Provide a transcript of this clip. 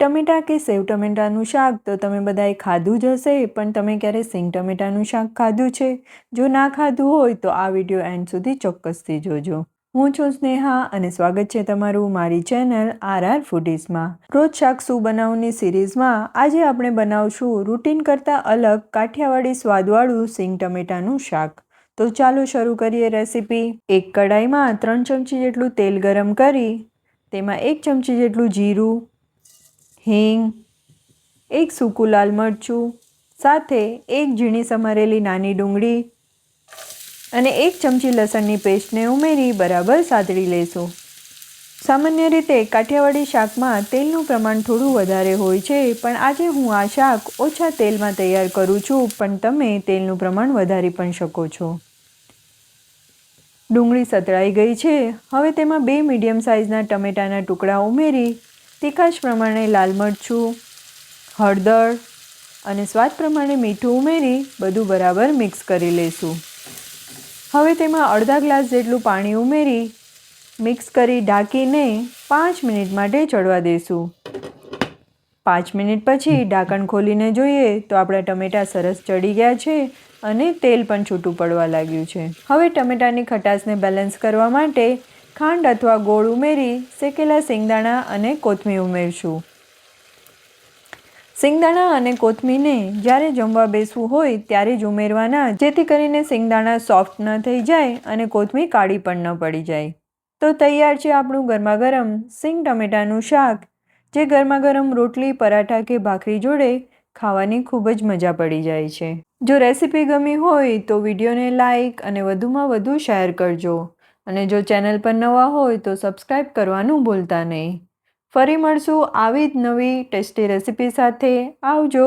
ટમેટાં કે સેવ ટમેટાનું શાક તો તમે બધાએ ખાધું જ હશે, પણ તમે ક્યારે સિંગ ટમેટાનું શાક ખાધું છે? જો ના ખાધું હોય તો આ વિડીયો એન્ડ સુધી ચોક્કસથી જોજો. હું છું સ્નેહા અને સ્વાગત છે તમારું મારી ચેનલ RR ફૂડીઝમાં. રોજ શાક શું બનાવની સિરીઝમાં આજે આપણે બનાવશું રૂટીન કરતાં અલગ કાઠિયાવાડી સ્વાદવાળું સિંગ ટમેટાનું શાક. તો ચાલો શરૂ કરીએ રેસીપી. એક કડાઈમાં 3 ચમચી જેટલું તેલ ગરમ કરી તેમાં 1 ચમચી જેટલું જીરું, હિંગ, એક સૂકું લાલ મરચું, સાથે એક ઝીણી સમારેલી નાની ડુંગળી અને 1 ચમચી લસણની પેસ્ટને ઉમેરી બરાબર સાતળી લેશું. સામાન્ય રીતે કાઠિયાવાડી શાકમાં તેલનું પ્રમાણ થોડું વધારે હોય છે, પણ આજે હું આ શાક ઓછા તેલમાં તૈયાર કરું છું, પણ તમે તેલનું પ્રમાણ વધારી પણ શકો છો. ડુંગળી સતળાઈ ગઈ છે. હવે તેમાં 2 મીડિયમ સાઇઝના ટમેટાના ટુકડા ઉમેરી તીખાશ પ્રમાણે લાલ મરચું, હળદર અને સ્વાદ પ્રમાણે મીઠું ઉમેરી બધું બરાબર મિક્સ કરી લઈશું. હવે તેમાં અડધા ગ્લાસ જેટલું પાણી ઉમેરી મિક્સ કરી ઢાંકીને 5 મિનિટ માટે ચડવા દઈશું. 5 મિનિટ પછી ઢાંકણ ખોલીને જોઈએ તો આપણા ટમેટાં સરસ ચડી ગયા છે અને તેલ પણ છૂટું પડવા લાગ્યું છે. હવે ટમેટાની ખટાશને બેલેન્સ કરવા માટે ખાંડ અથવા ગોળ ઉમેરી શેકેલા સિંગદાણા અને કોથમીર ઉમેરશું. સિંગદાણા અને કોથમીરને જ્યારે જમવા બેસવું હોય ત્યારે જ ઉમેરવાના, જેથી કરીને સિંગદાણા સોફ્ટ ન થઈ જાય અને કોથમીર કાળી પણ ન પડી જાય. તો તૈયાર છે આપણું ગરમાગરમ સિંગ ટમેટાનું શાક, જે ગરમાગરમ રોટલી, પરાઠા કે ભાખરી જોડે ખાવાની ખૂબ જ મજા પડી જાય છે. જો રેસીપી ગમી હોય તો વિડીયોને લાઇક અને વધુમાં વધુ શેર કરજો અને જો ચેનલ પર નવા હોય તો સબસ્ક્રાઈબ કરવાનું ભૂલતા નહીં. ફરી મળશું આવી જ નવી ટેસ્ટી રેસીપી સાથે. આવજો.